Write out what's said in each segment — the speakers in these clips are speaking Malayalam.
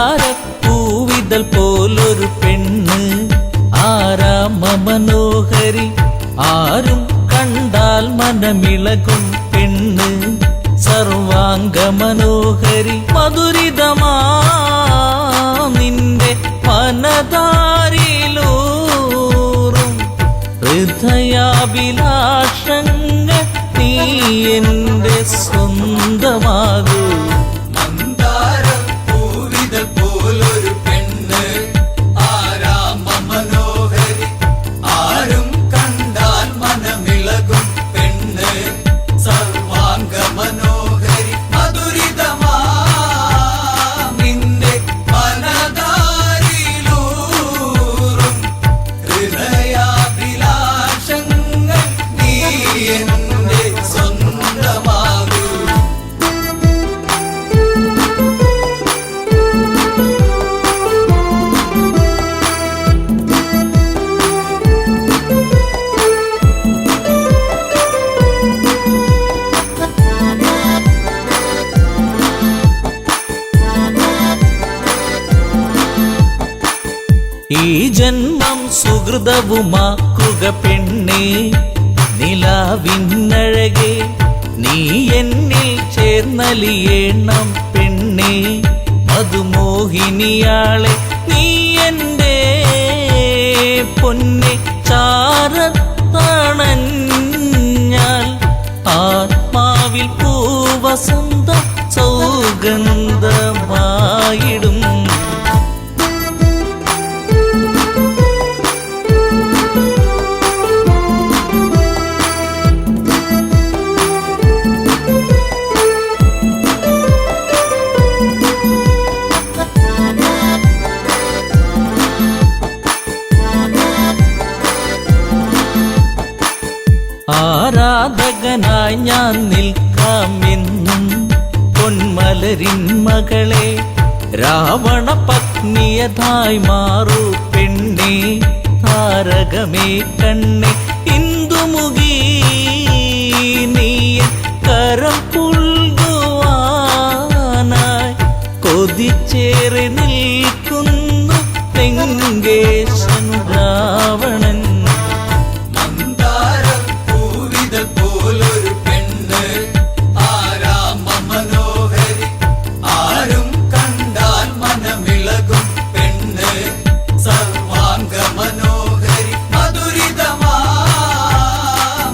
മന്ദാരപ്പൂവിതൽ പോലൊരു പെണ്ണ് ആരാമ മനോഹരി, ആരും കണ്ടാൽ മനമിളകും പെണ്ണ് സർവാംഗ മനോഹരി. മധുരിതമാ നിന്റെ മനതാരിലൂറും ഹൃദയാഭിലാഷങ്ങൾ നീ എന്റെ സ്വന്തമാകൂ. പോലൊരു പെണ്ണ് ആരാമ മനോഹരി, ആരും കണ്ടാൽ മനമിളകും പെണ്ണ് സർവാംഗ മനോഹരി. മധുരിതമാ നിന്റെ മനതാരിലൂറും ഹൃദയാഭിലാഷങ്ങൾ നീ എന്റെ സ്വന്തമാകൂ. ഈ ജന്മം സുഹൃതവുമാക്കുക പെണ്ണേ, നിലാവിന്നഴകെ നീ എന്നിൽ ചേർന്നലിയേണം പെണ്ണേ. മധുമോഹിനിയാളെ നീ എൻ്റെ പൊന്നെ ചാരത്തണഞ്ഞാൽ ആത്മാവിൽ പൂവസന്ത സൗഗന്ധമായിടും. ആരാധകനായി ഞാൻ നിൽക്കാമെന്നും പൊന്മലരിൻ മകളെ, രാവണ പത്നിയതായി മാറൂ പെണ്ണേ. താരകമേ കണ്ണേ ഇന്ദുമുഖി നീ കരം പുൽകുവാനായി കൊതിച്ചേറി നിൽക്കുന്നു ലങ്കേശൻ രാവണൻ. പോലൊരു പെണ്ണ് ആരാമ മനോഹരി, ആരും കണ്ടാൽ മനമിളകും പെണ്ണ് സർവാംഗ മനോഹരി. മധുരിതമാ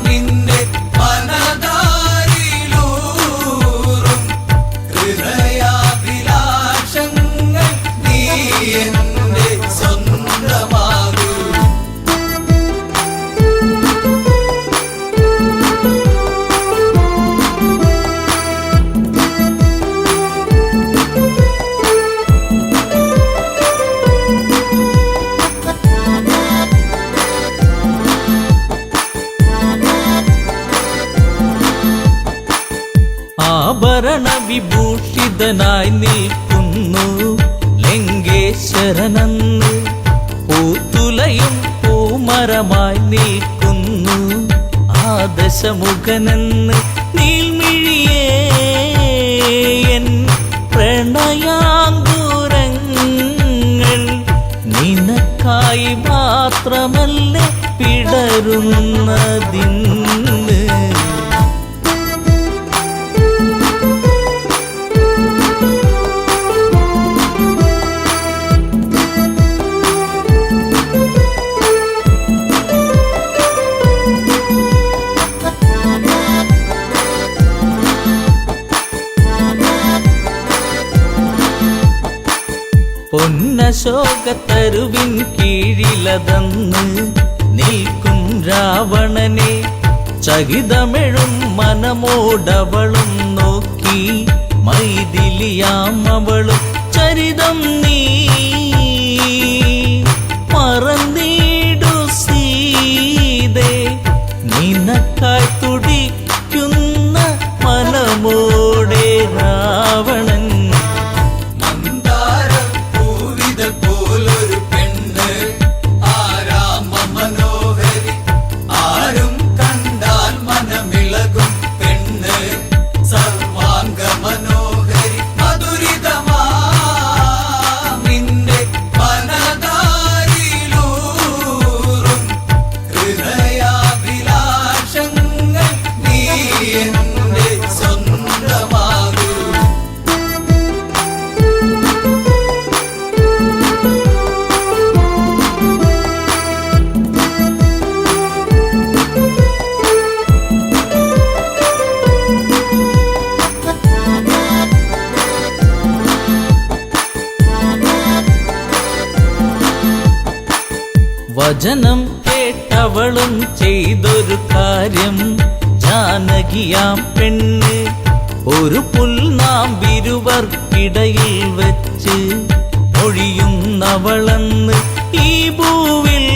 നിന്റെ മനതാരിലൂറും ഹൃദയാഭിലാഷങ്ങൾ നീ എന്റെ സ്വന്തമാകൂ. ആഭരണ വിഭൂഷിതനായി നിൽക്കുന്നു ലങ്കേശ്വരനെന്ന്, പൂത്തുലയും പൂമരമായി നിൽക്കുന്നു ആദശമുഖനെന്ന്. നീൽമിഴിയേ എൻ പ്രണയാങ്കുരങ്ങൾ നിനക്കായി മാത്രമല്ലേ പിടരുന്നതിന്ന്. പൊന്നശോകത്തരുവിൻ കീഴിലതന്ന് നിൽക്കും രാവണനെ, ചകിതമെഴും മനമോടവളും നോക്കി മൈഥിലിയാം അവളും ചരിതം നീ മറന്നിടു സീതേ. നിനക്ക് വചനം കേട്ടവളും ചെയ്തൊരു കാര്യം, ജാനകിയാം പെണ്ണ് ഒരു പുൽനാമ്പിരുവർക്കിടയിൽ വെച്ച് ഒഴിയുന്നവളെന്ന് ഈ ഭൂവിൽ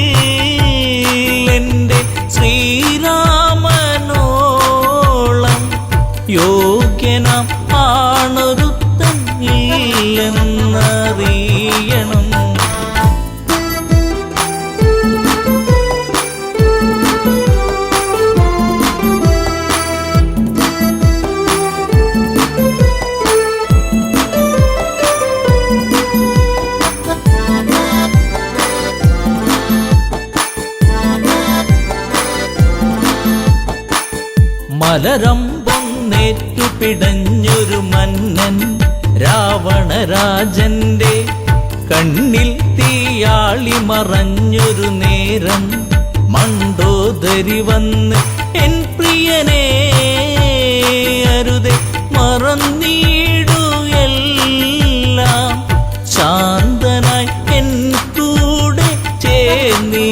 എന്റെ ശ്രീരാമനോളം യോഗ്യനാം ആണൊരുത്തൻ ഇല്ലെന്നറിയണം. മലരമ്പൊന്നേറ്റു പിടഞ്ഞൊരു മന്നൻ രാവണരാജന്റെ കണ്ണിൽ തീയാളി മറഞ്ഞൊരു നേരം, മണ്ടോദരി വന്ന് എൻ പ്രിയനെ അരുതെ മറന്നീടു എല്ലാം, ശാന്തനായി എൻ കൂടെ ചേർന്നിടുന്നാദാ.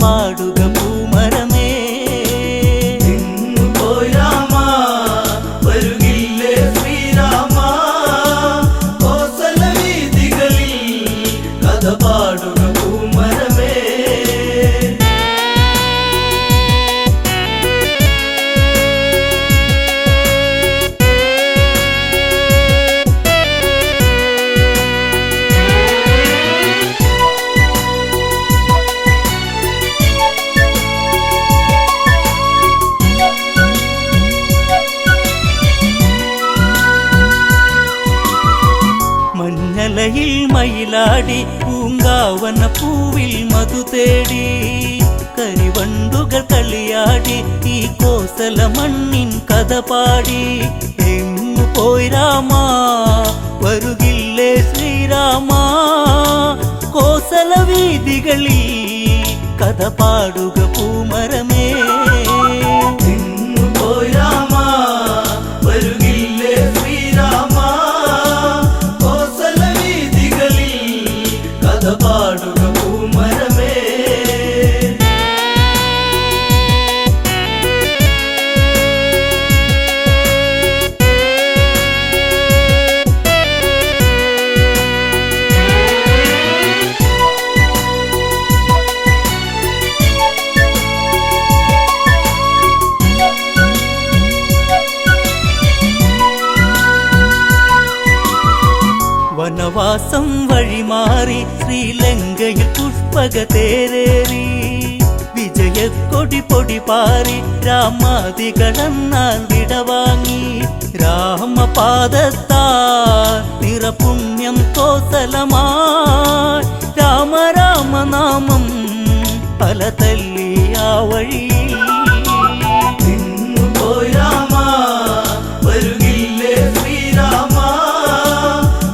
പാടുക പൂമരമേ, പോയി രാമ വരുകില്ലേ ശ്രീരാമ, കോസല വീഥികളിൽ കഥ പാടുക പൂമരമേ. മഞ്ഞലയിൽ മയിലാടി പൂങ്കാവന പൂവിൽ മധു തേടി, കരിവണ്ടുകൾ കളിയാടി ഈ കോസല മണ്ണിൻ കഥ പാടി. എങ്ങു പോയി രാമ വരുകില്ലേ ശ്രീരാമ, കോസല വീഥികളിൽ കഥ പാടുക പൂമരമേ. എങ്ങു പോയി രാമ വരുകില്ലേ ശ്രീരാമ, പാടുക പൂമരമേ. വനവാസം വഴിമാറി ശ്രീലങ്കയിൽ പുഷ്പക തേരേറി, വിജയക്കൊടി പൊടി പാറി രാമാദികളെന്നാൽ വിടവാങ്ങി. രാമപാദത്താ നിറപുണ്യം കോസലമായി, രാമ രാമനാമം പല തല്ലി ആ വഴിയിൽ. പോയി രാമ വരുകില്ലേ ശ്രീരാമ,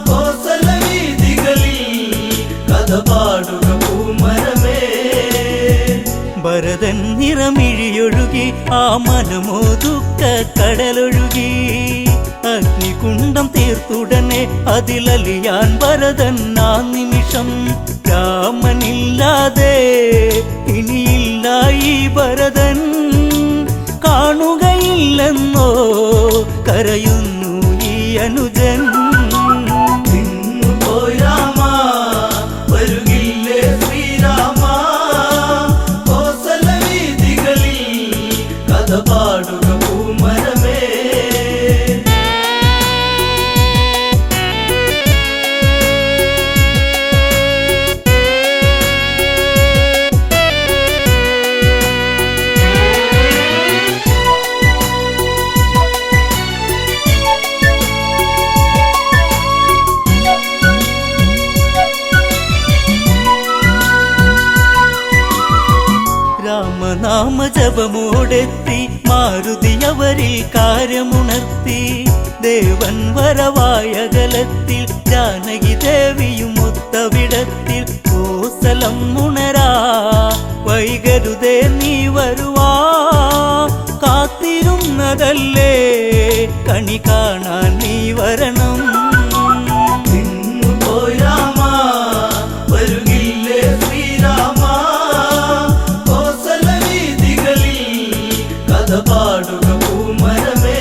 കോസല വീഥികളിൽ കഥ പാടുക പൂമരമേ. ഭരതൻ നിറമിഴിയൊഴുകി ആ മനമോ ദുഃഖ കടലൊഴുകി, അഗ്നികുണ്ഡം തീർത്തുടനെ അതിലലിയാൻ ഭരതൻ ആ നിമിഷം. രാമനില്ലാതെ ഇനിയില്ല ഈ ഭരതൻ, കാണുകയില്ലെന്നോ കരയുന്നു ഈ അനുജൻ. ആരവമോടെത്തി മാരുതി അവരിൽ കാര്യമുണർത്തി ദേവൻ വരവായകലത്തിൽ ജാനകി ദേവിയും ഒത്തവിടത്തിൽ കോസലം ഉണരാ വൈകരുതേ നീ വരുവാ കാത്തിരുന്നതല്ലേ കണി കാണാൻ നീ വരണം പോയി രാമ വരുകില്ലേ ശ്രീരാമ കോസല വീതികളിൽ കഥ പാടുക പൂമരമേ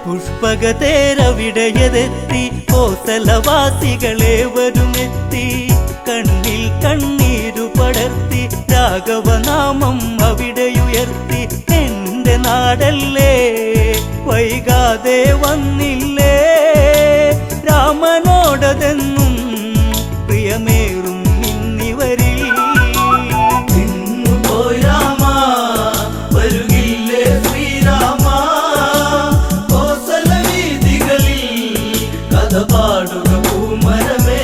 പുഷ്പകതേരവിടയതെത്തി കോസലവാസികളെ വരുമെത്തി കണ്ണിൽ കണ്ണീരു പടർത്തി രാഘവനാമം അവിടെയുയർത്തി എന്റെ നാടല്ലേ വൈകാതെ വന്നില്ലേ രാമനോടതെന്നും പ്രിയമേറും ഇന്നിവരിൽ പോയി രാമ വരുകില്ലേ ശ്രീരാമ കോസല വീതികളിൽ കഥ പാടുക പൂമരമേ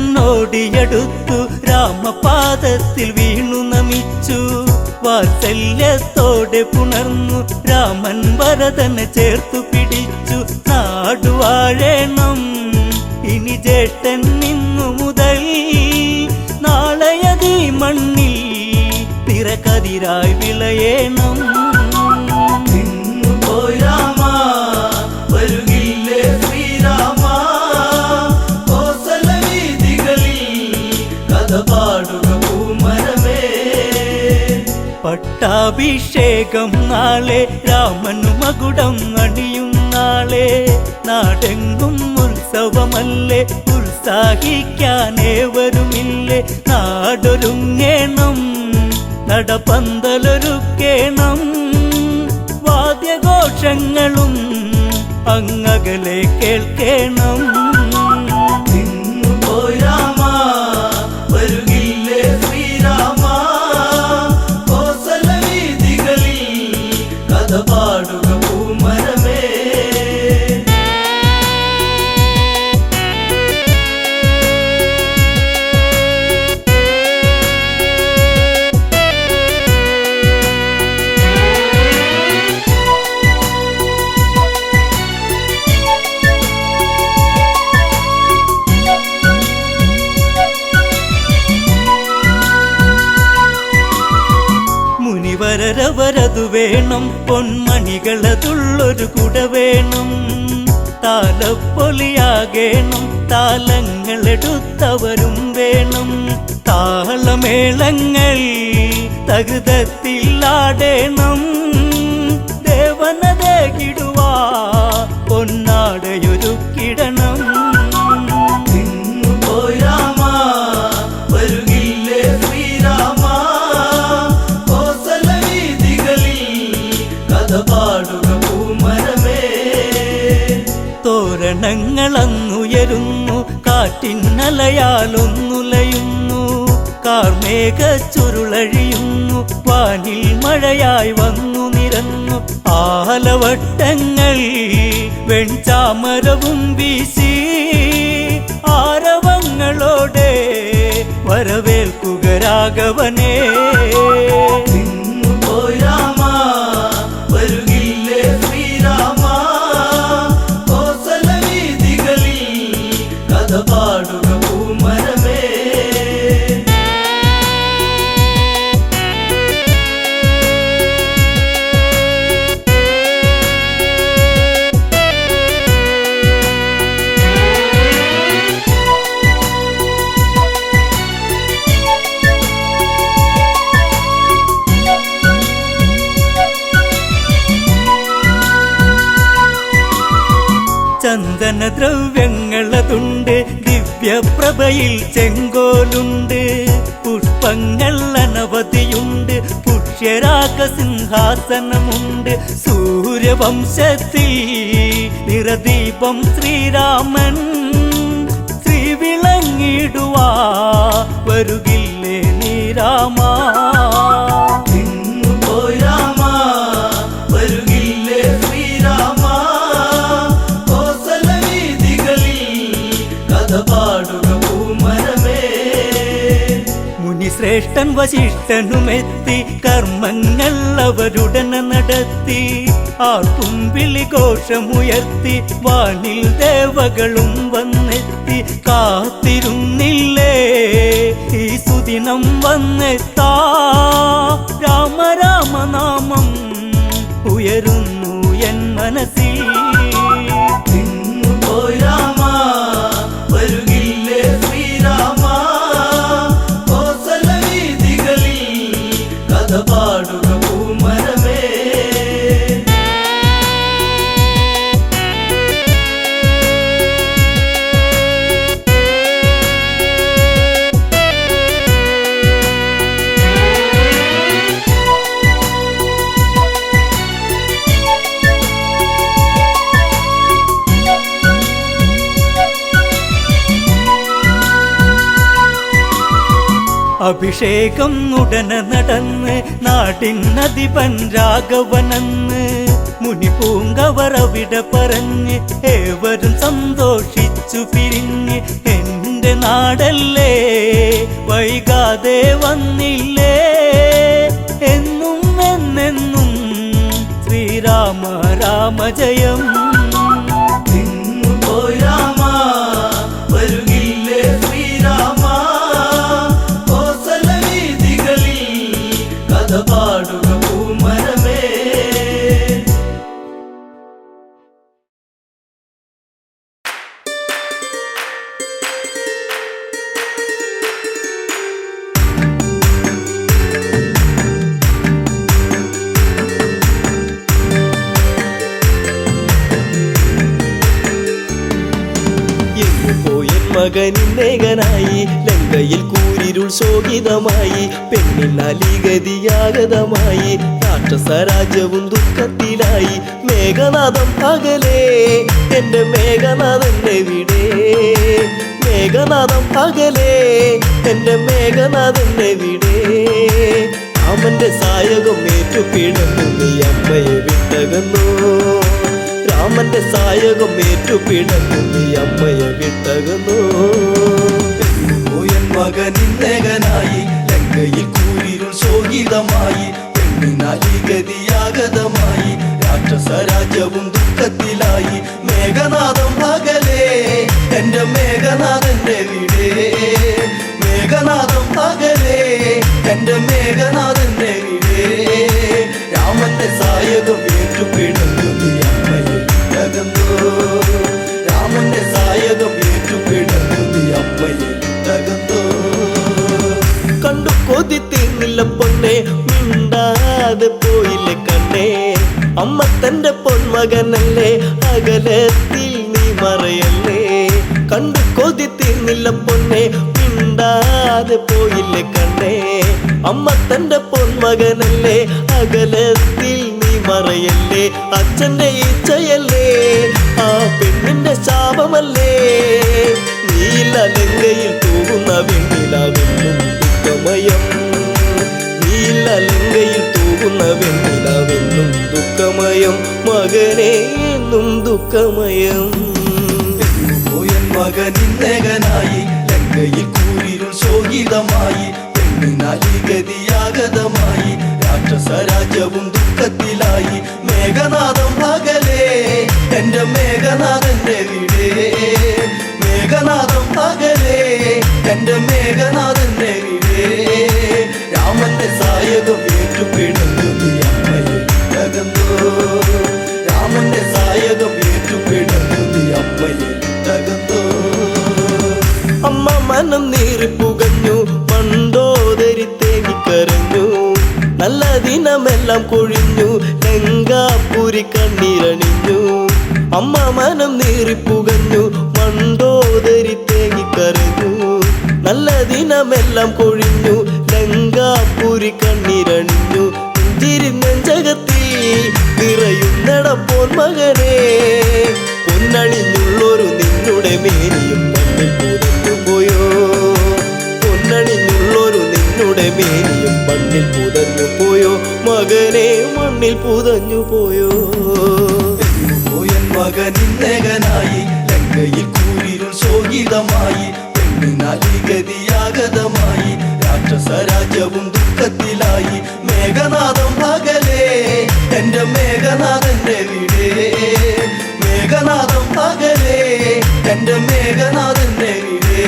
ശ്രീഭരതനോടിയടുത്തു രാമപാദത്തിൽ വീണു നമിച്ചു വാത്സല്യത്തോടെ പുണർന്നു രാമൻ ഭരതനെ ചേർത്തു പിടിച്ചു നാടുവാഴേണം ഇനി ജേട്ടൻ നിന്നു മുതൽ നാളെയതീ മണ്ണിൽ തിരക്കതിരായി വിളയേണം പോയി രാമ വരുകില്ലേ ശ്രീരാമ കോസല വീതികളിൽ കഥ പാടുക പൂമരമേ പട്ടാഭിഷേകം നാളെ രാമനു മകുടം അണിയും നാളെ നാടെങ്കും ഉത്സവമല്ലേ ഉത്സാഹിക്കാനേവരുമില്ലേ നാടൊരുങ്ങേണം നടപന്തലൊരുക്കേണം വാദ്യഘോഷങ്ങളും അങ്ങകലെ കേൾക്കേണം പോയി രാമ വരുകില്ലേ ശ്രീരാമ കോസല വീതികളിൽ കഥ പാടുക പൂമരമേ മുനിവരവരതു വേണം പൊന്മണികളതുള്ളൊരു കുട വേണം താലപ്പൊലിയാകേണം താലങ്ങളെടുത്തവരും വേണം താളമേളങ്ങൾ തകൃതത്തിലാടേണം ദേവനതേ കിടുവാ പൊന്നാടയൊരുക്കിടണം പോയി രാമ വരുകില്ലേ ശ്രീരാമ കോസല വീതികളിൽ കഥ പാടുക പൂമരമേ തോരണങ്ങളങ്ങുയരുന്നു കാറ്റിന്നലയാലൊന്നുലയുന്നു കാർമേഘ ചുരുളഴിയുന്നു വാനിൽ മഴയായി വന്നു നിരന്നു ആലവട്ടങ്ങൾ വെൺചാമരവും വീശി ആരവങ്ങളോടെ വരവേൽക്കുക രാഘവനെ പോയി രാമ വരുകില്ലേ ശ്രീരാമ കോസല വീതികളിൽ കഥ പാടുക പൂമരമേ ചന്ദനദ്രവ്യങ്ങളതുണ്ട് ദിവ്യപ്രഭയിൽ ചെങ്കോലുണ്ട് പുഷ്പങ്ങൾ അനവധിയുണ്ട് പുരുഷ പുഷ്യരാഗ സിംഹാസനമുണ്ട് സൂര്യവംശത്തിൽ നിറദീപം ശ്രീരാമൻ ശ്രീ വിളങ്ങിടുവാ വരുകില്ലേ നീ രാമ പോയി രാമ വരുകില്ലേ ശ്രീരാമ കോസല വീതികളിൽ കഥ പാടുക പൂമരമേ മുനിശ്രേഷ്ഠൻ വശിഷ്ഠനുമെത്തി കർമ്മങ്ങൾ അവരുടനെ നടത്തി ആർക്കും വിളിഘോഷമുയർത്തി വാനിൽ ദേവകളും വന്നെത്തി കാത്തിരുന്നില്ലേ ഈ സുദിനം വന്നെത്താ രാമ രാമനാമം ഉയരുന്നു എൻ മനസ്സിൽ പോയി രാമ വരുകില്ലേ ശ്രീരാമ കോസല വീതികളിൽ കഥ പാടുക പൂമരമേ അഭിഷേകം ഉടനെ നടന്ന് നാടിനധിപൻ രാഘവനെന്ന് മുനിപൂങ്കവർ അവിടെ പറഞ്ഞ് ഏവരും സന്തോഷിച്ചു പിരിഞ്ഞ് എന്റെ നാടല്ലേ വൈകാതെ വന്നില്ലേ എന്നും എന്നെന്നും ശ്രീരാമ രാമ ജയം പോയി രാമ വരുകില്ലേ ശ്രീരാമ കോസല വീതികളിൽ കഥ പാടുക പൂമരമേ മകനിന്നേകനായി ലങ്കയിൽ കൂരിരുൾ ശോകിതമായി പെണ്ണിനാലിഗതിയാഗതമായി രാക്ഷസരാജ്യവും ദുഃഖത്തിലായി മേഘനാഥം പകലേ എന്റെ മേഘനാഥന്റെ വിടെ മേഘനാഥം പകലേ എന്റെ മേഘനാഥന്റെ വിടെ രാമന്റെ സായകം ഏറ്റുപിടന്നു നീ അമ്മയെ വിട്ടകന്നു രാമന്റെ സായകം ഏറ്റുപിടന്നു നീ അമ്മയെ വിട്ടകന്നു മകനിന്നേകനായി ലങ്കയിൽ കൂരിരുൾ ശോകിതമായി പെണ്ണിനാലിഗതിയാഗതമായി രാക്ഷസരാജ്യവും ദുഃഖത്തിലായി മേഘനാഥം പകലേ എന്റെ മേഘനാഥന്റെ വിടെ മേഘനാഥം പകലേ എന്റെ മേഘനാഥന്റെ വിടെ രാമന്റെ സായകം ഏറ്റുപിടന്നു നീ അമ്മയെ വിട്ടകന്നു രാമന്റെ സായകം ഏറ്റുപിടന്നു നീ അമ്മയെ വിട്ടകന്നു കണ്ടു കൊതി തീർന്നില്ല പൊന്നെ മിണ്ടാതെ പോയില്ലേ കണ്ണേ അമ്മ തന്റെ പൊന്മകനല്ലേ അകലത്തിൽ നീ മറയല്ലേ കണ്ടു കൊതി തീർന്നില്ല പൊന്നെ മിണ്ടാതെ പോയില്ലേ കണ്ണേ അമ്മ തന്റെ പൊന്മകനല്ലേ അകലത്തിൽ നീ മറയല്ലേ അച്ഛന്റെ ഇച്ഛയല്ലേ ആ പെണ്ണിന്റെ ശാപമല്ലേ നീല ലങ്കയിൽ തൂകുന്ന വെണ്ണിലാവെന്നും ദുഃഖമയം നീല ലങ്കയിൽ തൂകുന്ന വെണ്ണിലാവെന്നും ദുഃഖമയം മകനെ എന്നും ദുഃഖമയം മകനിന്നേകനായി ലങ്കയിൽ കൂരിരുൾ ശോകിതമായി പെണ്ണിനാലിഗതിയാഗതമായി രാക്ഷസരാജ്യവും ദുഃഖത്തിലായി മേഘനാഥം പകലേ എന്റെ മേഘനാഥന്റെ വിടെ മേഘനാഥം പകലേ എന്റെ മേഘനാഥന്റെ വിടെ രാമന്റെ സായകം ഏറ്റുപിടന്നു നീ അമ്മയെ വിട്ടകന്നു രാമന്റെ സായകം ഏറ്റുപിടന്നു നീ അമ്മയെ വിട്ടകന്നു അമ്മ മനം നീറിപ്പുകഞ്ഞു മണ്ടോദരി തേങ്ങിക്കരഞ്ഞു നല്ല ദിനമെല്ലാം കൊഴിഞ്ഞു ലങ്കാപുരി കണ്ണീരണിഞ്ഞു അമ്മ മനം നീറിപ്പുകഞ്ഞു മണ്ടോദരി തേങ്ങിക്കരഞ്ഞു നല്ല ദിനമെല്ലാം കൊഴിഞ്ഞു ലങ്കാപുരി കണ്ണീരണിഞ്ഞു പുഞ്ചിരി നെഞ്ചകത്തിൽ നിറയുന്നട പോൻ മകനെ പൊന്നണിഞ്ഞുള്ളൊരു നിന്നുടെ മേനിയും മണ്ണിൽ പുതഞ്ഞു പോയോ പൊന്നണിഞ്ഞുള്ളൊരു നിന്നുടെ മേനിയും മണ്ണിൽ പുതഞ്ഞു പോയോ മകനെ മണ്ണിൽ പുതഞ്ഞു പോയോ പോയൻ മകനിന്നേകനായി ലങ്കയിൽ കൂരിരുൾ ശോകിതമായി പെണ്ണിനാലിഗതിയാഗതമായി രാക്ഷസ രാജ്യവും ദുഃഖത്തിലായി മേഘനാഥം പകലേ എന്റെ മേഘനാഥന്റെ വീടേ മേഘനാഥം പകലേ എന്റെ മേഘനാഥന്റെ വീടേ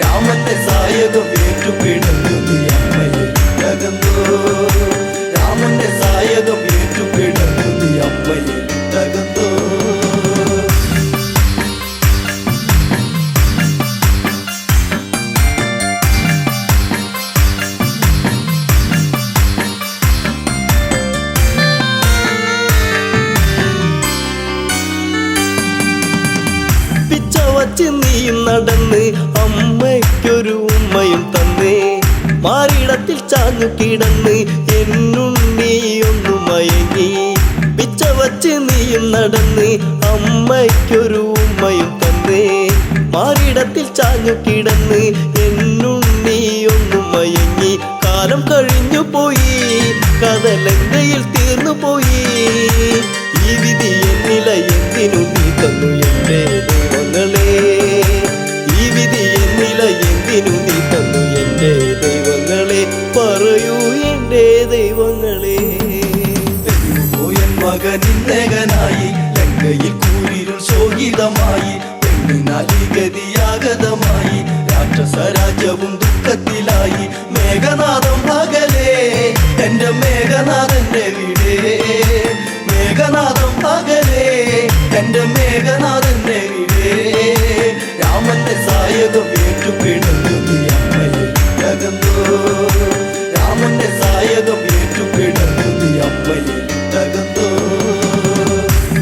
രാമന്റെ സായകം ഏറ്റുപിടന്നു നീ അമ്മയിൽ തകർന്നോ രാമന്റെ സായകം ഏറ്റുപിടന്നു നീ അമ്മയിൽ തകർന്നോ വച്ച് നീയും നടന്ന് അമ്മയ്ക്കൊരു ഉമ്മയും തന്നേ മാറിടത്തിൽ ചാഞ്ഞു കിടന്ന് എന്നുണ്ണിയൊന്നു മയങ്ങി പിച്ച വച്ച് നീയും നടന്ന് അമ്മയ്ക്കൊരു ഉമ്മയും തന്നേ മാറിടത്തിൽ ചാഞ്ഞു കിടന്ന് എന്നുണ്ണിയൊന്നു മയങ്ങി കാലം കഴിഞ്ഞു പോയി കഥലങ്കയിൽ തീർന്നു പോയി ഈ വിധി എന്നില എന്തിനു നീ തന്നു എന്റെ ദൈവങ്ങളെ ഈ വിധി എന്നില എന്തിനു നീ തന്നു എന്റെ ദൈവങ്ങളെ പറയൂ എന്റെ ദൈവങ്ങളെ പോയൻ മകനിന്നേകനായി ലങ്കയിൽ കൂരിരുൾ ശോകിതമായി പെണ്ണിനാലിഗതിയാഗതമായി രാക്ഷസ രാജ്യവും ദുഃഖത്തിലായി മേഘനാഥം പകലേ എന്റെ മേഘനാഥന്റെ വീടേ മേഘനാഥം പകലേ എന്റെ മേഘനാഥന്റെ വീടേ രാമന്റെ സായകം ഏറ്റുപിടന്നു നീ അമ്മയിൽ തകർന്നോ രാമന്റെ സായകം ഏറ്റുപിടന്നു നീ അമ്മയിൽ തകർന്നോ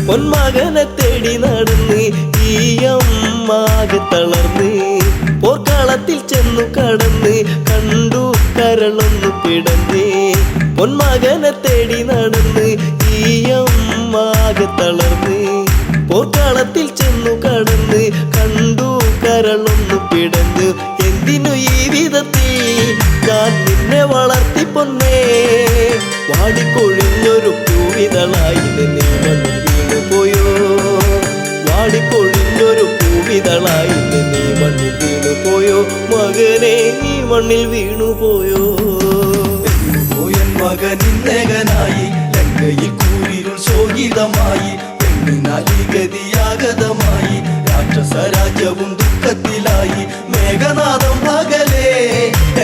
പൊന്മകനെ തേടി നടന്ന് ഈ അമ്മാകെ തളർന്ന് പോർക്കളത്തിൽ ചെന്നു കടന്ന് കണ്ടു കരളൊന്നു പിടന്ന് പൊന്മകനെ തേടി നടന്ന് ഈ അമ്മാകെ തളർന്ന് പോർക്കളത്തിൽ ചെന്നു കടന്ന് കണ്ടു കരളൊന്നു പിടന്ന് എന്തിനു ഈ വിധത്തിൽ ഞാൻ നിന്നെ വളർത്തി പൊന്നേ വാടിക്കൊഴിഞ്ഞൊരു പൂവിതളായി നീ മണ്ണിൽ വീണു പോയോ വാടിക്കൊഴിഞ്ഞൊരു പൂവിതളായി നീ മണ്ണിൽ വീണു പോയോ മകനെ നീ മണ്ണിൽ വീണു പോയോ പോയൻ മകനിന്നേകനായി ലങ്കയിൽ കൂരിരുൾ ശോകിതമായി പെണ്ണിനാലിഗതിയാഗതമായി രാക്ഷസ രാജ്യവും ദുഃഖത്തിലായി മേഘനാഥം പകലേ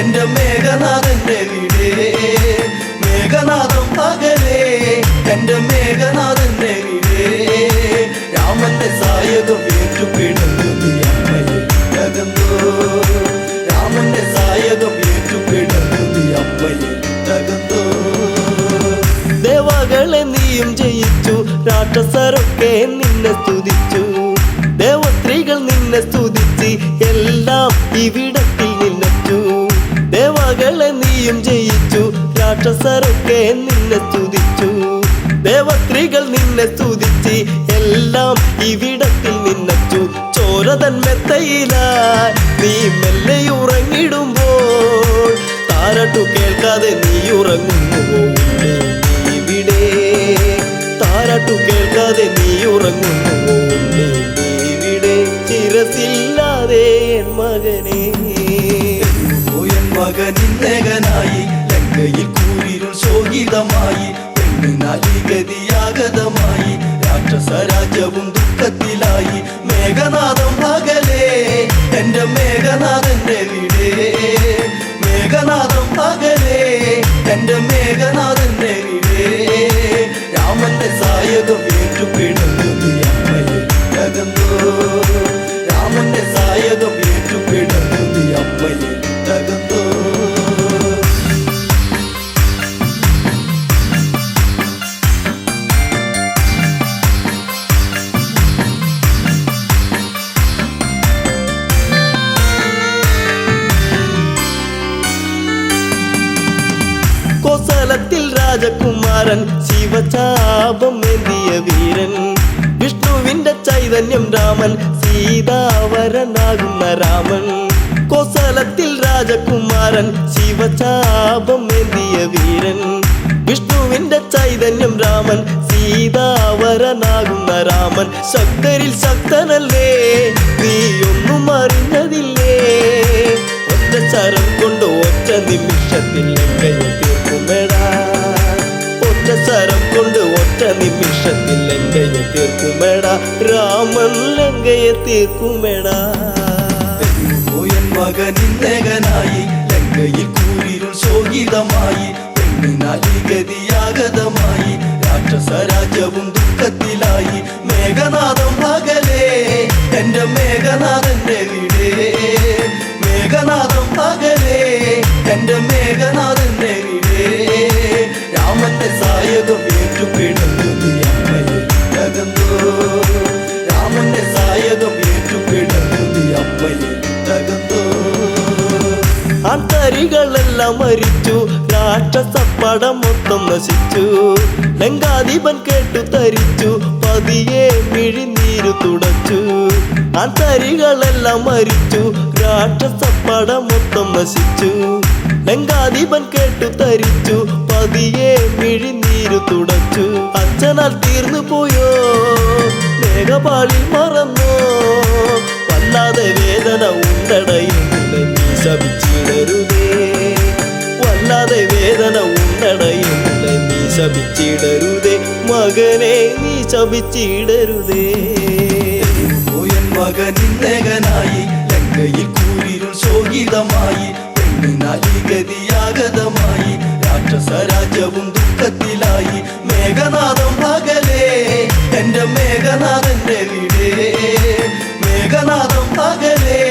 എന്റെ മേഘനാഥന്റെ വീടേ മേഘനാഥം പകലേ എന്റെ മേഘനാഥന്റെ വീടേ രാമന്റെ സായകം ഏറ്റുപിടന്നു നീ അമ്മയിൽ തകർന്നോ രാമന്റെ സായകം ഏറ്റുപിടന്നു നീ അമ്മയിൽ തകർന്നോ ദേവകളെ നീയും ജയിച്ചു രാക്ഷസരൊക്കെ നിന്നെ സ്തുതിച്ചു ദേവസ്ത്രീകൾ നിന്നെ സ്തുതിച്ച് എല്ലാം ഇവിടത്തിൽ നിന്നച്ചു ദേവകളെ നീയും ജയിച്ചു രാക്ഷസരൊക്കെ നിന്നെ സ്തുതിച്ചു ദേവസ്ത്രീകൾ നിന്നെ സ്തുതിച്ച് എല്ലാം ഇവിടത്തിൽ നിന്നച്ചു ചോരതൻ മെത്തയിലായി നീ മെല്ലെ ഉറങ്ങിടുമ്പോൾ താരട്ടു കേൾക്കാതെ നീ ഉറങ്ങുന്നുവോ ഇവിടെ താരട്ടു കേൾക്കാതെ നീ ഉറങ്ങുന്നുവോ ഇവിടെ ചിരസില്ലാതെ എൻ മകനെ പോയൻ മകനിന്നേകനായി ലങ്കയിൽ കൂരിരുൾ ശോകിതമായി പെണ്ണിനാലിഗതിയാഗതമായി രാക്ഷസ രാജ്യവും ദുഃഖത്തിലായി മേഘനാഥം പകലേ എന്റെ മേഘനാഥന്റെ വീടേ മേഘനാഥം പകലേ എന്റെ മേഘനാഥന്റെ വീടേ രാമന്റെ സായകം ഏറ്റുപിടന്നു നീ അമ്മയിൽ തകർന്നോ രാമന്റെ സായകം ഏറ്റുപിടന്നു നീ അമ്മയിൽ തകർന്നോ കോസലത്തിൽ രാജകുമാരൻ ശിവചാപം ഏന്തിയ വീരൻ വിഷ്ണുവിന്റെ ചൈതന്യം രാമൻ സീതാവരനാകുന്ന രാമൻ കോസലത്തിൽ രാജകുമാരൻ ശിവചാപം ഏന്തിയ വീരൻ വിഷ്ണുവിന്റെ ചൈതന്യം രാമൻ സീതാവരനാകുന്ന രാമൻ ശക്തരിൽ ശക്തനല്ലേ നീയൊന്നും അറിഞ്ഞതില്ലേ ഒറ്റ ശരം കൊണ്ട് ഒറ്റ നിമിഷത്തിൽ ലങ്കയെ തീർക്കുമെടാ ഒറ്റ ശരം കൊണ്ട് ഒറ്റ നിമിഷത്തിൽ ലങ്കയെ തീർക്കുമെടാ രാമൻ ലങ്കയെ തീർക്കുമെടാ പോയൻ മകനിന്നകനായി ലങ്കയിൽ കൂരിരുൾ ശോകിതമായി പെണ്ണിനാലി ഗതിയാഗതമായി രാക്ഷസ രാജ്യവും ദുഃഖത്തിലായി മേഘനാഥം പകലേ എന്റെ മേഘനാഥന്റെ വീടേ മേഘനാഥം പകലേ എന്റെ മേഘനാഥന്റെ വീടേ രാമന്റെ സായകം ഏറ്റുപിടഞ്ഞു അമ്മയകന്തോ രാമന്റെ സായകം ഏറ്റുപിടഞ്ഞു അമ്മയകന്തോ ആന്തരികളെല്ലാം മരിച്ചു രാക്ഷസപ്പടം മൊത്തം നശിച്ചു ലങ്കാധിപൻ കേട്ടു തരിച്ചു പതിയെ മിഴിനീരു തുടച്ചു ആന്തരികളെല്ലാം മരിച്ചു രാക്ഷസപ്പടം മൊത്തം നശിച്ചു ലങ്കാധിപൻ കേട്ടു തരിച്ചു പതിയെ മിഴിനീരു തുടച്ചു അച്ഛനാൽ തീർന്നു പോയോ മേഘപാളിൽ മറന്നോ വല്ലാതെ വേദന ഉണ്ടടയെന്നില്ല നീ ശപിച്ചിടരുതേ വല്ലാതെ വേദന ഉണ്ടടയെന്നില്ല നീ ശപിച്ചിടരുതേ മകനെ നീ ശപിച്ചിടരുതേ പോയൻ മകനിന്നകനായി ലങ്കയിൽ കൂരിരുൾ ശോകിതമായി പെണ്ണിനാലി ഗതിയാഗതമായി രാക്ഷസ രാജ്യവും ദുഃഖത്തിലായി മേഘനാഥം പകലേ എന്റെ മേഘനാഥന്റെ വീടേ മേഘനാഥം പകലേ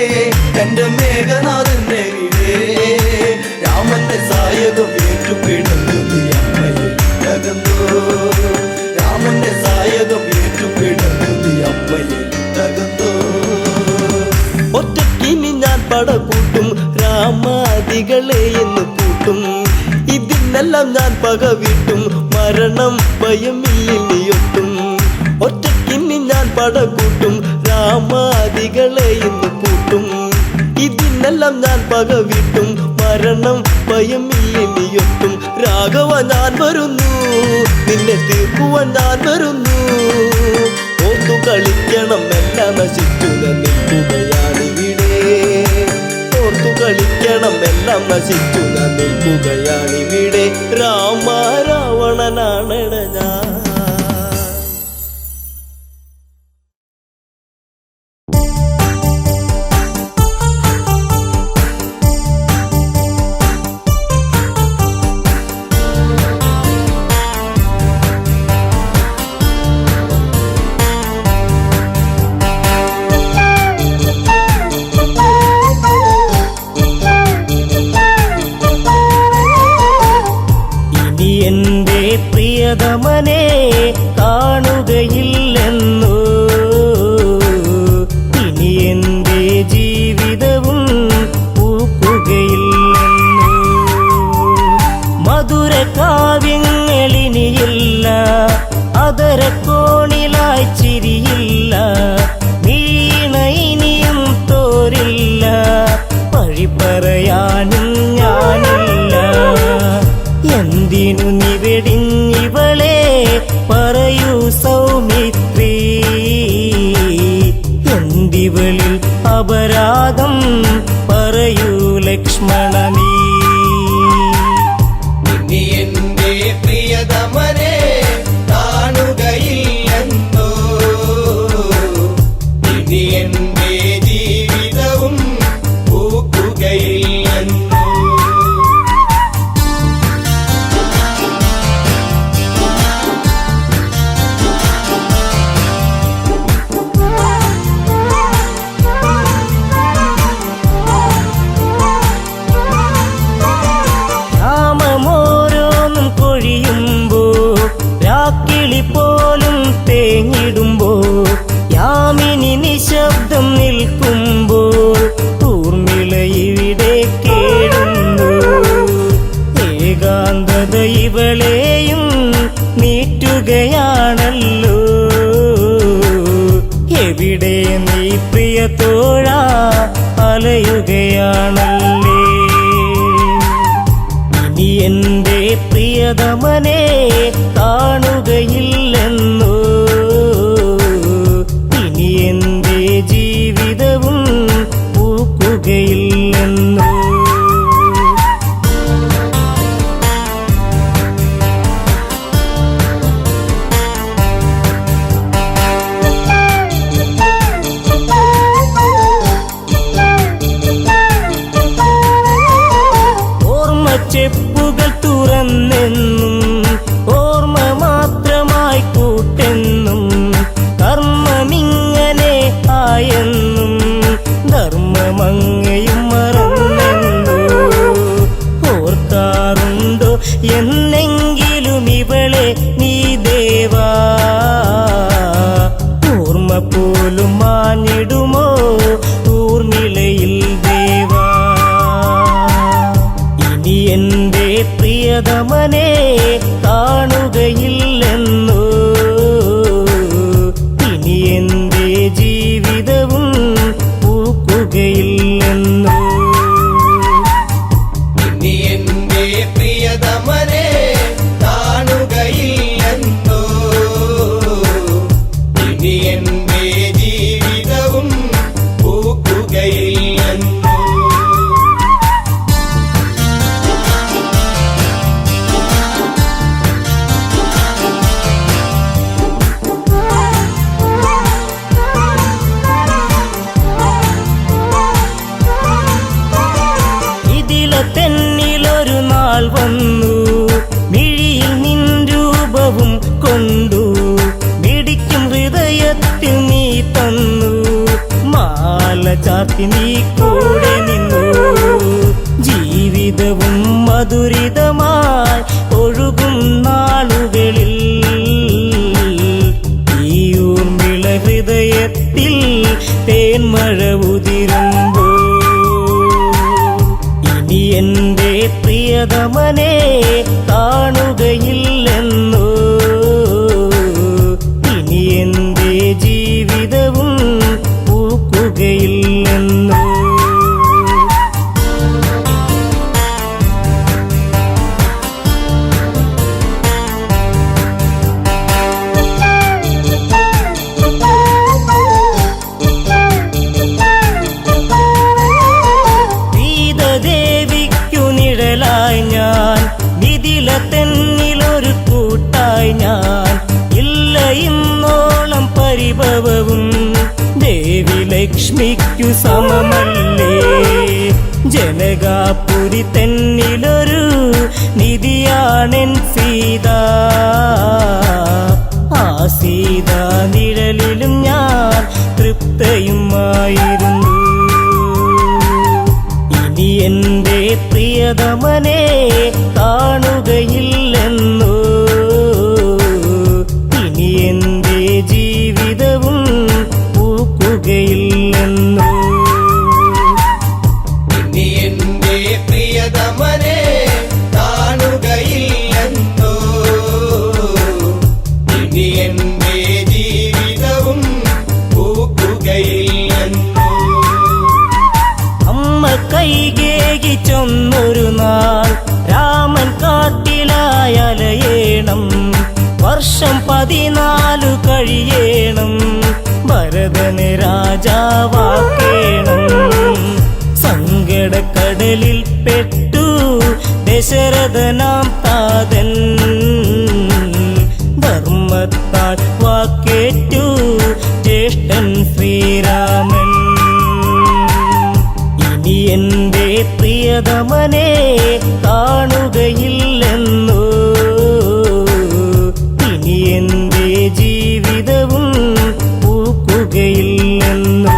എന്റെ മേഘനാഥന്റെ വീടേ രാമന്റെ സായകം ഏറ്റുപിടഞ്ഞു അമ്മയകന്തോ രാമന്റെ സായകം ഏറ്റുപിടഞ്ഞു അമ്മയകന്തോ ഒറ്റക്കിനി ഞാൻ പടകൂട്ടും രാമാദികളെ എന്ന് കൂട്ടും ഇതിനെല്ലാം ഞാൻ പകവിട്ടും മരണം ഭയമില്ലിയൊട്ടും ഒറ്റക്കിനി ഞാൻ പടകൂട്ടും രാമാദികളെ എന്ന് കൂട്ടും ഇതിനെല്ലാം ഞാൻ പകവിട്ടും മരണം ഭയമില്ലിയൊട്ടും രാഘവ ഞാൻ വരുന്നു നിന്നെ തീർക്കുവാൻ ഞാൻ വരുന്നു ഓർത്തു കളിക്കണം എല്ലാം നശിച്ചു നിൽക്കുകയാണിവിടെ ഓർത്തു കളിക്കണം എല്ലാം നശിച്ചു നിൽക്കുകയാണിവിടെ രാമ രാവണനാണെട ഞാൻ പ്രിയതമനെ കാണുകയില്ലെന്നു ഇനി എന്റെ ജീവിതവും പൂക്കുകയില്ലെന്നു മധുര കാവ്യങ്ങളിനിയില്ല അതരക്കോണിലായി ചിരിയില്ല വീണ ഇനിയും തോരില്ല വഴി പറയാനും ഞാനില്ല എന്തിനു നിവടിഞ്ഞിവളെ പറയൂ സൗമിത്രി എന്തിവളിൽ അപരാധം പറയൂ ലക്ഷ്മണ നീ ഇനി എന്റെ പ്രിയതമനെ കാണുകയില്ലെന്നോ ഇനി എന്റെ ജീവിതവും പൂക്കുകയില്ലെന്നോ പോലും തേങ്ങിടുമ്പോൾ യാമിനി നിശബ്ദം നിൽക്കുമ്പോൾ ഊർമിള ഇവിടെ കേടുന്നു ഏകാന്തത ഇവളെ എവിടെ നീ പ്രിയ തോഴാ അലയുകയാണല്ലേ? ഇനി എൻ്റെ പ്രിയതമനെ കാണുകയില്ലെന്നോ? ഇനി എൻ്റെ ജീവിതവും പൂക്കുകയില്ലെന്നോ? ചെപ്പുകൾ തുറന്നെന്നും ഓർമ്മ മാത്രമായി കൂട്ടെന്നും കർമ്മമിങ്ങനെ ആയെന്നും ധർമ്മമങ്ങയും മറന്നെന്നോ? ഓർക്കാറുണ്ടോ എന്നെങ്കിലും ഇവളെ നീ ദേവാ? ഓർമ്മ പോലും മാഞ്ഞിടുമോ ഊർമിളയിൽ ദേവാ? ഇനി എൻ്റെ പ്രിയതമനെ കാണുകയില്ലെന്നോ? ഇനി എൻ്റെ ജീവിതവും പൂക്കുകയില്ലെന്നോ? ഇനി എൻ്റെ പ്രിയതമനെ കാണുകയില്ലെന്നോ? ഇനി എൻ്റെ ജീവിതവും പൂക്കുകയില്ലെന്നോ? തെന്നിലൊരു നാൾ വന്നു, മിഴിയിൽ നിൻ രൂപവും കൊണ്ടു, മിടിക്കും ഹൃദയത്തിൽ നീ തന്നു, മാല ചാർത്തി നീ കൂടെ നിന്നു. ജീവിതവും മധുരിതമായി ഒഴുകും നാളുകളിൽ ഈ ഊർമിള ഹൃദയത്തിൽ തേന്മഴ ഉതിരുമ്പോൾ ഇനി എൻ്റെ പ്രിയതമനെ കാണുകയില്ലെന്നോ? ഇനി എൻ്റെ ജീവിതവും പൂക്കുകയില്ലെന്നോ? തെന്നിലൊരു കൂട്ടായി ഞാൻ ഇല്ല ഇന്നോളം പരിഭവവും ദേവി ലക്ഷ്മിക്കു സമമല്ലേ? ജനകാപുരി തെന്നിലൊരു നിധിയാണെൻ സീത. ആ സീത നിഴലിലും ഞാൻ തൃപ്തയുമായിരുന്നു. ഇനി എൻ്റെ പ്രിയതമനെ കാണുകയില്ലെന്നോ? ഇനി എൻ്റെ ജീവിതവും പൂക്കുകയില്ലെന്നോ? ഇനി എൻ്റെ പ്രിയതമനെ കാണുകയില്ലെന്നോ? ഇനി എൻ്റെ ജീവിതവും പൂക്കുകയില്ലെന്നോ? അമ്മ കൈകേകി ചൊന്നൊരു നാൾ രാമൻ കാട്ടിലായലയേണം. വർഷം 14 കഴിയേണം. ഭരതന് രാജാവാക്കേണം. സങ്കടക്കടലിൽ പെട്ടു ദശരഥനാം താതൻ. ധർമ്മത്താൽ വാക്കേറ്റു ജ്യേഷ്ഠൻ ശ്രീരാമൻ. ഇനി എൻ്റെ പ്രിയതമനെ കാണുകയില്ലെന്നോ? ഇനി എൻ്റെ ജീവിതവും പൂക്കുകയില്ലെന്നോ?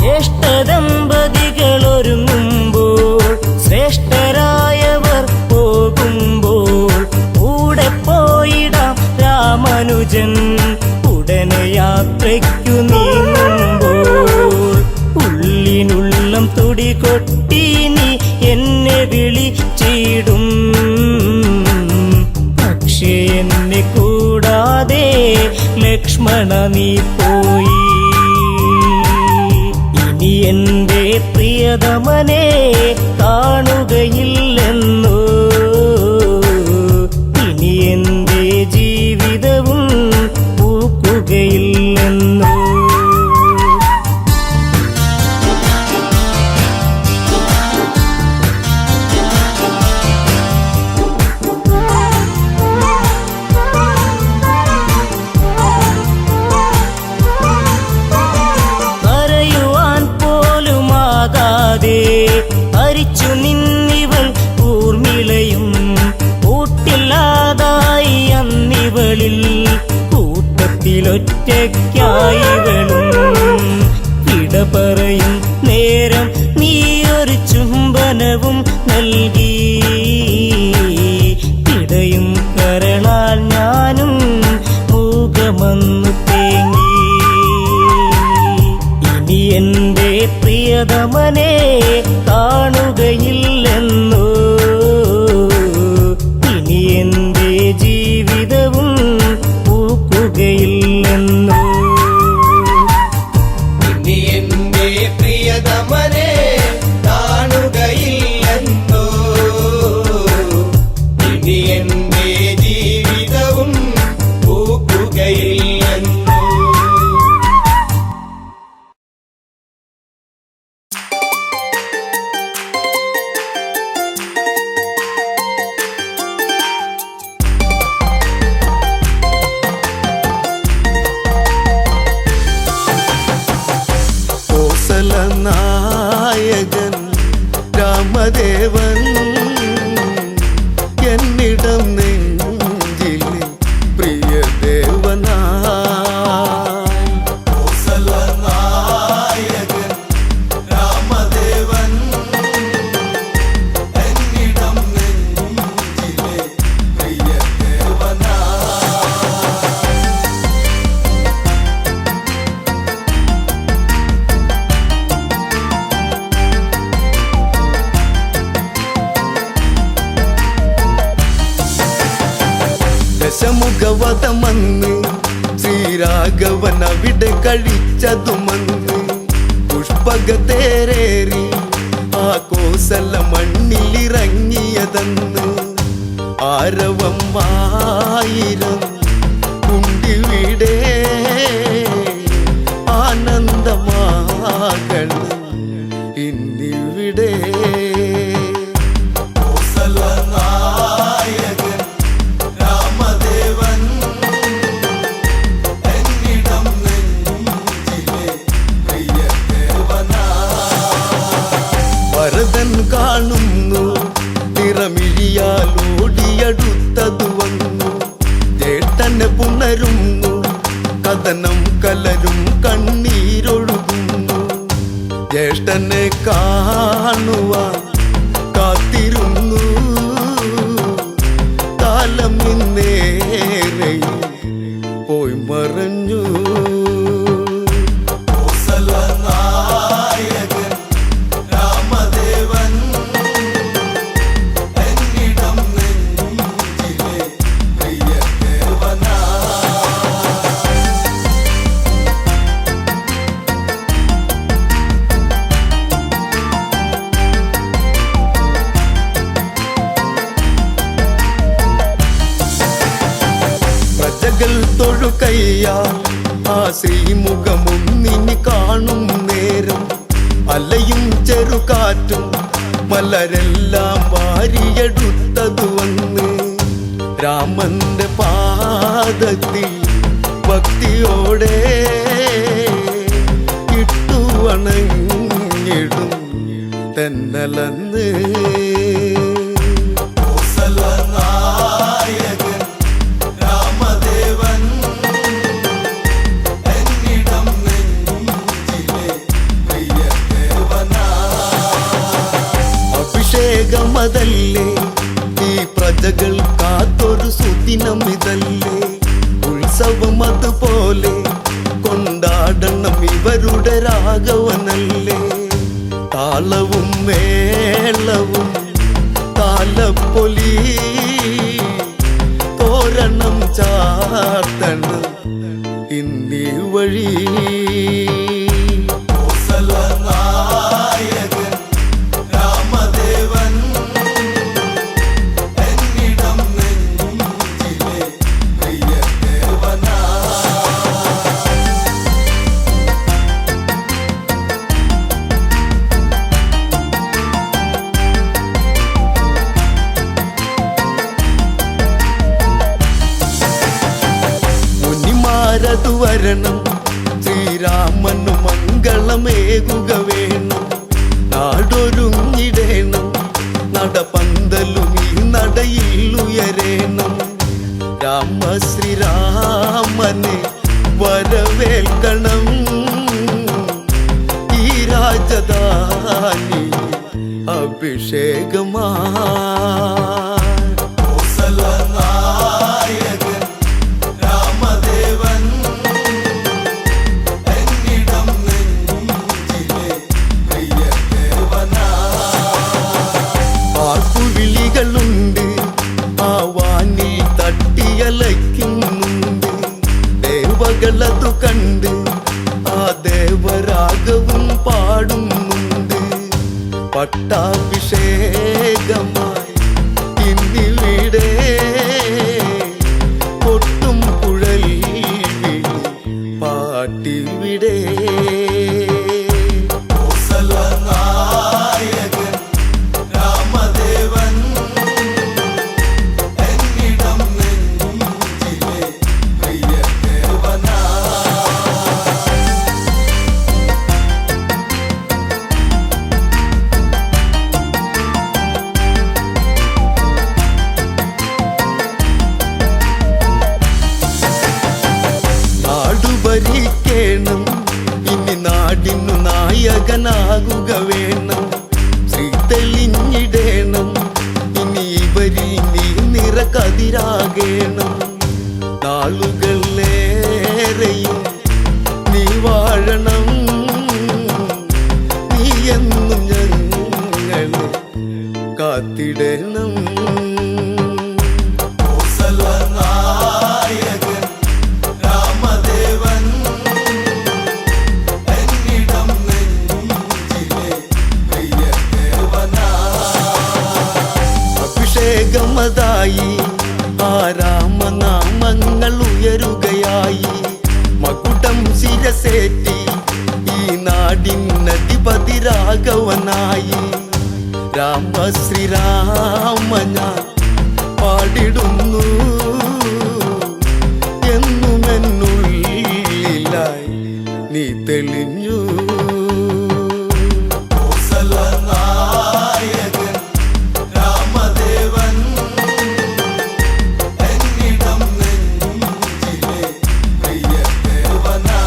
ജ്യേഷ്ഠദമ്പതികളൊരുങ്ങുമ്പോൾ ശ്രേഷ്ഠരായവർ പോകും നീ എന്നെ വിളിച്ചിടും. പക്ഷേ എന്നെ കൂടാതെ ലക്ഷ്മണ നീ പോയി. ഇനി എൻ്റെ പ്രിയതമനെ കാണുകയില്ലെന്നോ, ഇനി എൻ്റെ ജീവിതവും പൂക്കുകയില്ലെന്നോ. ഹരിച്ചു നിന്നിവൾ ഊർമിളയും കൂട്ടില്ലാതായി അന്നിവളിൽ കൂട്ടത്തിലൊറ്റയ്ക്കായിവളും. ഇട പറയും നേരം നീ ഒരു ചുംബനവും നൽകി. ഇടയും കരളാൽ ഞാനും മൂകമന്നു തേങ്ങി. ഇനി എൻ്റെ പ്രിയതമനെ കാണുകയില്ലെന്നോ, ഇനി എൻ്റെ ജീവിതവും പൂക്കുകയില്ലെന്നോ. ഇനി എന്റെ പ്രിയതമനെ കാണുകയില്ലെന്നോ, ഇനി എന്റെ ജീവിതവും പൂക്കുകയില്ലെന്നോ. നായകൻ രാമദേവൻ എന്നിടം നെഞ്ചിലെ പ്രിയദേവനായി. നായകൻ രാമദേവൻ എന്നിടം നെഞ്ചിലെ പ്രിയദേവനായി. ദശമുഖവധമന്ന് ശ്രീരാഘവൻ അവിടെ കഴിച്ചതുമന്ന് പുഷ്പകത്തേരേറി ആ കോസല മണ്ണിലിറങ്ങിയതെന്ന് ആരവം ആയിരം കുണ്ടിവിടെ ആനന്ദമാകണം ഇന്നിവിടെ. ഭരതൻ കാണുന്നു നിറമിഴിയാലോടിയടുത്തതു വന്നു. ജേട്ടനെ പുണരുന്നു കഥനം കലരും കണ്ണീരൊഴുകുന്നു. ജ്യേഷ്ഠനെ കാണുവാൻ കാത്തിരുന്നു കാലം ഇന്നേറെ പോയി മറഞ്ഞു. തൊഴുകയ്യാ ആ ശ്രീമുഖമൊന്നിനി കാണും നേരം അലയും ചെറുകാറ്റും മലരെല്ലാം വാരിയെടുത്തതു വന്ന് രാമന്റെ പാദത്തിൽ ഭക്തിയോടെ ഇട്ടു വണങ്ങിടും തെന്നലന്ന്. അഭിഷേകമതല്ലേ ഈ പ്രജകൾ കാത്തൊരു സുദിനം ഇതല്ലേ. ഉത്സവം അതുപോലെ കൊണ്ടാടണം ഇവരുടെ രാഘവനല്ലേ. താളവും മേളവും താലപ്പൊലി തോരണം ചാർത്തണം ഇന്നീ വഴി നായകൻ രാമദേവൻ എന്നിടം നെഞ്ചിലെ പ്രിയദേവനാ മുനിമാരതു വരണം ശ്രീരാമനു മംഗളമേകുക വേണം നാടൊരുങ്ങിടേണം നടപന്തലും ഈ നടയിൽ ഉയരേണം രാമശ്രീരാമനെ വരവേൽക്കണം ഈ രാജധാനി അഭിഷേകമാ നായകൻ രാമദേവൻ എന്നിടം നെഞ്ചിലെ പ്രിയദേവനാ ആർപ്പുവിളികളുണ്ട് ആ വാനിൽ തട്ടിയലയ്ക്കുന്നുണ്ട് ദേവകളതു കണ്ട് ആ ദേവരാഗവും പാടുന്നുണ്ട് പട്ടാഭിഷേകമായി ഇന്നിവിടെ കൊട്ടും കുഴൽ വിളി പാട്ടിവിടെ നായകൻ രാമദേവൻ എന്നിടം നെഞ്ചിലെ പ്രിയദേവനാ ഭരിക്കണം ഇനി നാടിനു നായകനാകുക വേണം ശ്രീ തെളിഞ്ഞിടേണം ഇനി ഇവരിൽ നീ നിറകതിരാകേണം നാളുകളേറെയും നീ വാഴണം നീ എന്നും ഞങ്ങളെ കാത്തിടണം നായകൻ രാമദേവൻ എന്നിടം നെഞ്ചിലെ പ്രിയദേവനാ അഭിഷേകമതായി ആ രാമനാമങ്ങൾ ഉയരുകയായി മകുടം ശിരസേറ്റി ഈ നാടിനധിപതി രാഘവനായി രാമശ്രീരാമ ഞാൻ പാടിടുന്നു എന്നുമെന്നുള്ളിലായി നീ തെളിഞ്ഞു നായകൻ രാമദേവൻ എന്നിടം നെഞ്ചിലെ പ്രിയദേവനാ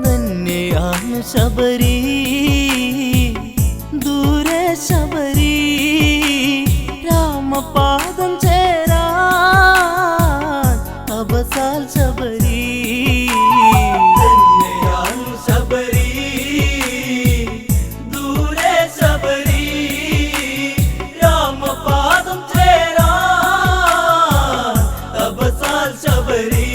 ധന്യയാണ് ശബരി ദൂരെ ശബരി രാമപാദം ചേരാൻ അബസാൽ ശബരി ധന്യയാണ് ശബരി ദൂരെ ശബരി രാമപാദം ചേരാൻ അബസാൽ ശബരി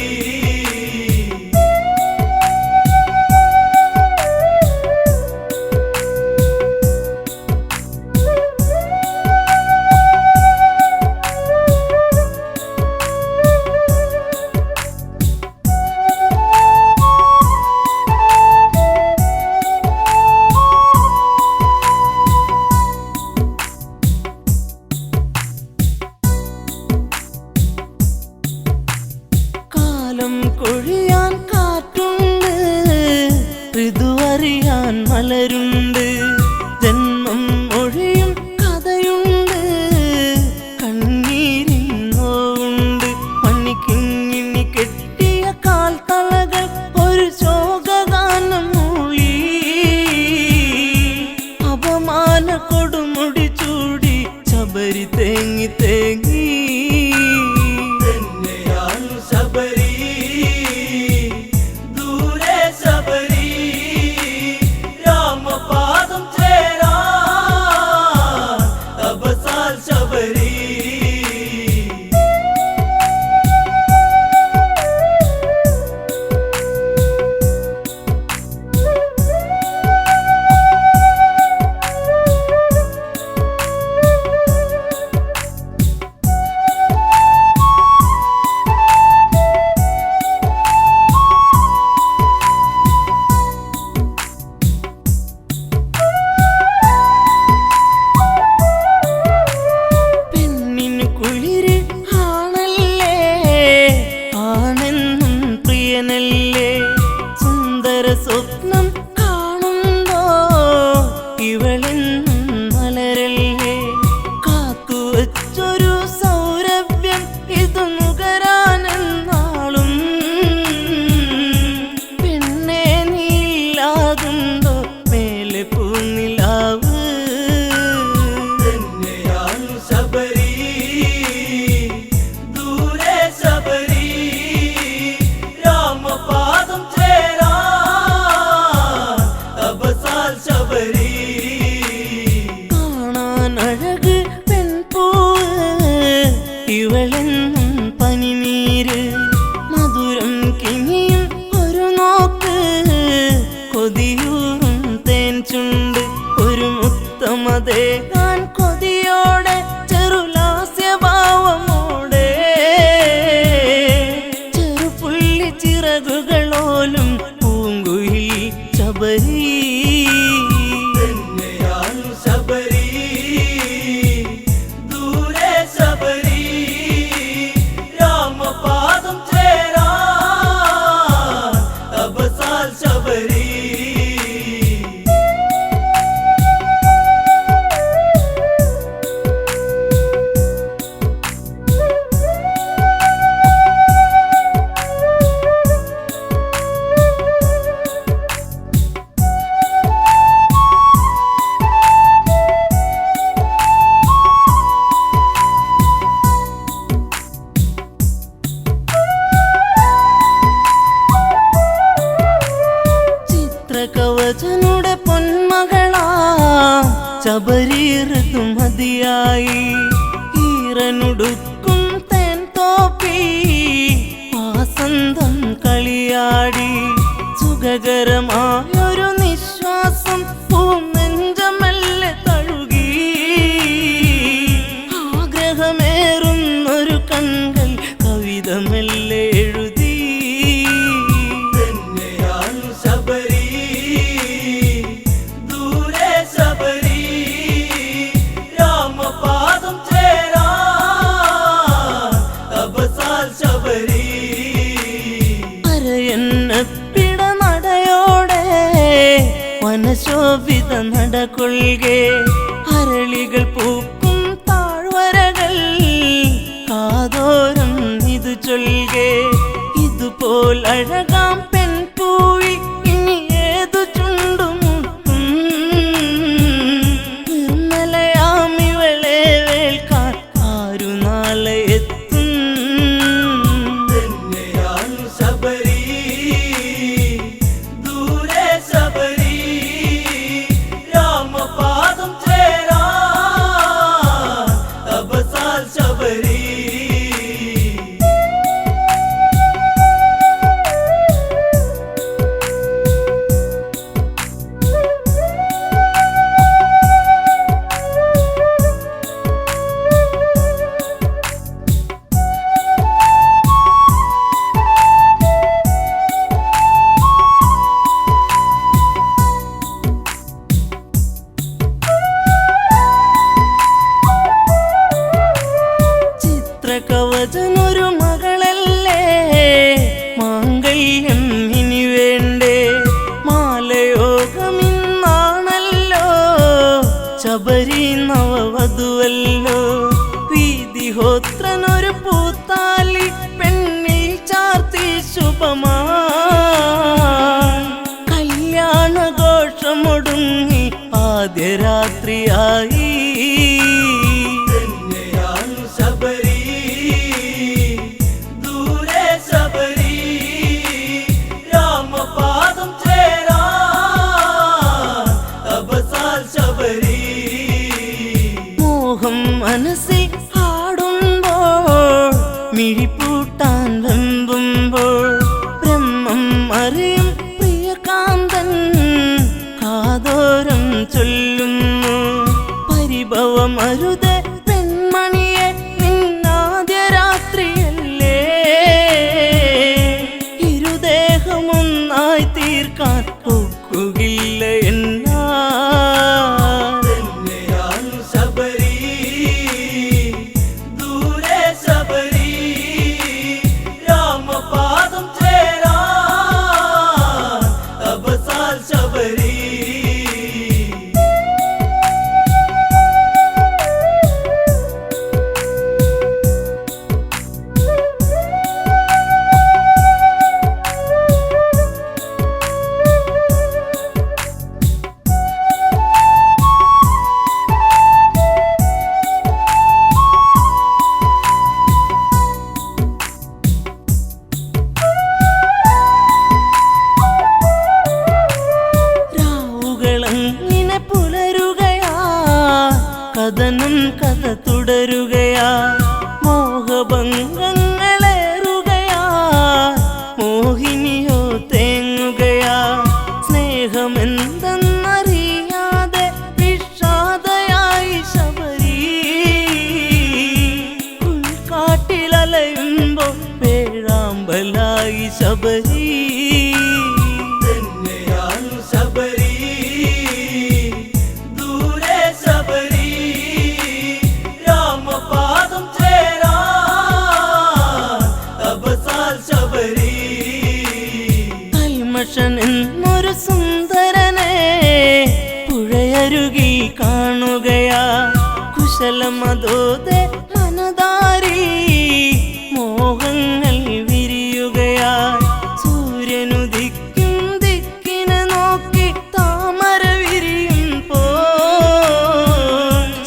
കഥയുണ്ട്, ജന്മം മൊഴിയും കഥയുണ്ട്, കണ്ണീരിൻ നോവുണ്ട്. മണിക്കിങ്ങിണി കെട്ടിയ കാൽത്തളകൾ ഒരു ശോകഗാനം മൂളി, അപമാന കൊടുമുടി ചൂടി ശബരി തേങ്ങി തേങ്ങി. തന്നെയാണ് ശബരി, ദൂരെ ശബരി, രാമപാദം ചേരാൻ തപസാൽ ശബരി. പെണ്ണിനു കുളിര് ആണല്ലേ, ആണെന്നും പ്രിയനല്ലേ, സുന്ദര സ്വപ്നം കാണുമ്പോ ഇവളെന്നും മലരല്ലേ. കാത്തുവച്ചൊരു സൗരഭ്യം ഇതു നുകരാനെന്നാളും, പെണ്ണെ നീലാകുമ്പോ മേലെ പൂനിലാവ്. തന്നെയാണ് ശബരി, ദൂരെ ശബരി, രാമപാദം ചേരാൻ തപസാൽ ശബരി. കാണാൻ അഴക് പെൺപൂവ് ഇവളെന്നും പനിനീര്, മധുരം കിനിയും ഒരു നോക്ക്, കൊതിയൂറും തേൻ ചുണ്ട്, ഒരു മുത്തമതേകാൻ കൊതിയോടെ ചെറുലാസ്യഭാവമോടെ, ചെറുപുള്ളി ചിറകുകളോലും പൂങ്കുയിൽ ശബരി. തന്നെയാണ് ശബരി, ദൂരെ ശബരി, രാമപാദം ചേരാൻ തപസാൽ ശബരി. ചിത്രകവചനുടെ പൊന്മകളാ ശബരി ഋതുമതിയായി, ഈറനുടുക്കും തേൻ തോപ്പി വാസന്തം കളിയാടി, സുഖകരമായൊരു നിശ്വാസം പൂനെഞ്ചമല്ലെ തഴുകി, ആഗ്രഹമേറുന്നൊരു കണ്ണുകൾ കവിത മെല്ലെ എഴുതി. തന്നെയാണ് ശബരി, ദൂരെ ശബരി, രാമപാദം ചേരാൻ തപസാൽ ശബരി. അരയന്നപ്പിട നടയോടെ വനശോഭിത നടകൊള്ളുകെ, അരളികൾ പൂക്കും താഴ്വരകൾ കാതോരം ഇതു ചൊൽകെ, ഇതുപോലഴകാം പെൺപൂവി ഇനി ഏതു ചുണ്ടുമുട്ടും, നിർമ്മലയാമിവളെ വേൽക്കാൻ ആരു നാളെ എത്തും. തന്നെയാണ് ശബരി, ദൂരെ ശബരി, രാമപാദം ചേരാൻ തപസാൽ ശബരി. ശബരി നവവധുവല്ലോ വീതിഹോത്രനൊരു പൂത്താലി പെണ്ണിൽ ചാർത്തി ശുഭമാ കല്യാണഘോഷമൊടുങ്ങി ആദ്യ രാത്രിയായി ശബരി ദൂരെ ശബരി രാമപാദം ചേരാ തപസാൽ ശബരി മോഹം മനസ്സിൽ ആടുമ്പോൾ മിഴിപ്പൂട്ടാൻ വെമ്പുമ്പോൾ ബ്രഹ്മം അറിയും പ്രിയകാന്തൻ കാതോരം ചൊല്ലുന്നു പരിഭവമരുത് പെൺമണിയെ നിന്നാദ്യ രാത്രിയല്ലേ ഇരുദേഹമൊന്നായി തീർക്കാൻ ഒക്കുകയില്ല എന്നാ ശബരി ദൂരെ ശബരി രാമപാദം ചേരാ തപസാൽ ശബരി രാവുകളങ്ങനെ പുലരുകയാ കഥനം കഥ തുടരുകയാ മോഹഭംഗങ്ങളേറുകയാ മോഹിനിയോ തേങ്ങുകയാ സ്നേഹമെന്തെന്നറിയാതെ വിഷാദയായി ശബരി ഉൾക്കാട്ടിലലയുമ്പോ പേഴാമ്പലായി ശബരി ശബരി ദൂരെ ശബരി രാമപാദം ചേരാ തപസാൽ ശബരി കൈമഷൻ എന്നൊരു സുന്ദരനെ പുഴയരുകി കാണുകയാ കുശലമതോതെ മനതാരി മോഹങ്ങൾ വിരിയുകയാ സൂര്യനുദിക്കും ദിക്കിനെ നോക്കി താമര വിരിയും പോ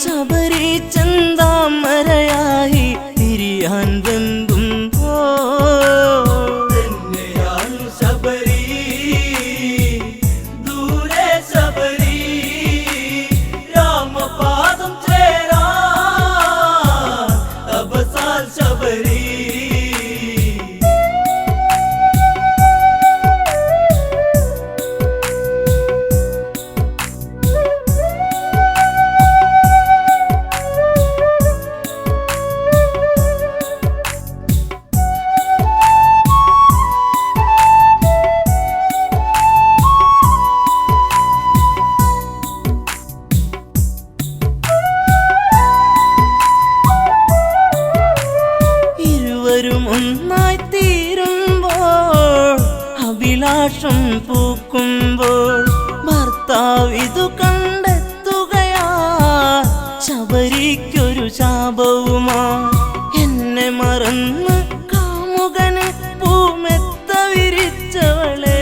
ശബരി ചന്താമരയായി തിരിയാൻ വെമ്പും പോ ശബരി ദൂരെ ശബരി രാമപാദം ചേരാ തപസാൽ ശബരി ഇരുവരും ഒന്നായി തീരുമ്പോൾ അഭിലാഷം പൂക്കുമ്പോൾ ഭർത്താവ് ഇതു കണ്ടെത്തുകയാ ശബരിക്കൊരു ശാപവുമാ എന്നെ മറന്ന് കാമുകന് പൂമെത്ത വിരിച്ചവളെ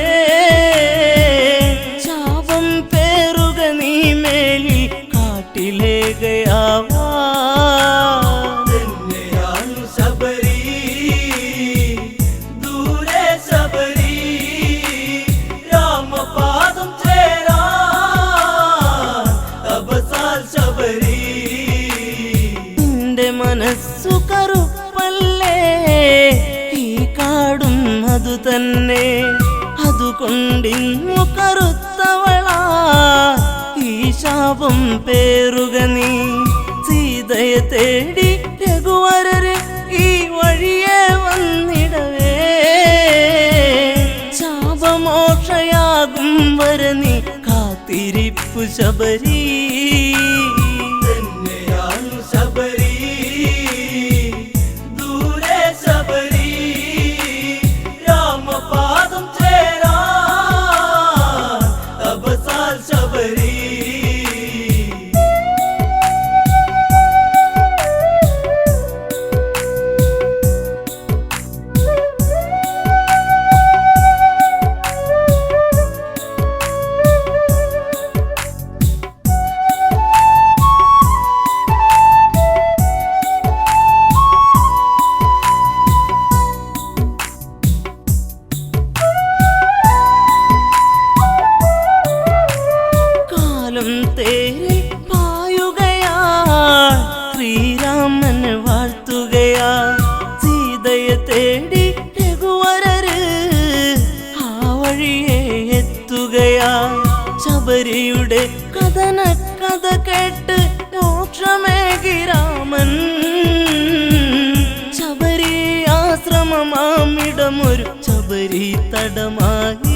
ശാപം പേറുക നീ മേലിൽ കാട്ടിലേകയാവാ ശബരി ദൂരെ ശബരി രാമപാദം ചേരാ തപസാൽ ശബരി നിന്റെ മനസ്സു കറുപ്പല്ലേ ഈ കാടും അതു തന്നെ അതുകൊണ്ടിന്നു കറുത്തവളാ ഈ ശാപം പേറുക നീ സീതയെ തേടി രഘുവരര് ഈ വഴിയെ വന്നിടവേ ശാപമോക്ഷയാകും വര നീ കാത്തിരിപ്പു ശബരി ശബരി ദൂരെ ശബരി രാമപാദം ചേരാ തപസാൽ ശബരി തേരിൽ പായുകയാ ശ്രീരാമൻ വാഴ്ത്തുകയാ സീതയെ തേടി രഘുവരര് ആ വഴിയെ എത്തുകയാ ശബരിയുടെ കഥന കഥ കേട്ട് മോക്ഷമേകി രാമൻ ശബരി ആശ്രമമാമിടമൊരു ശബരി തടമായി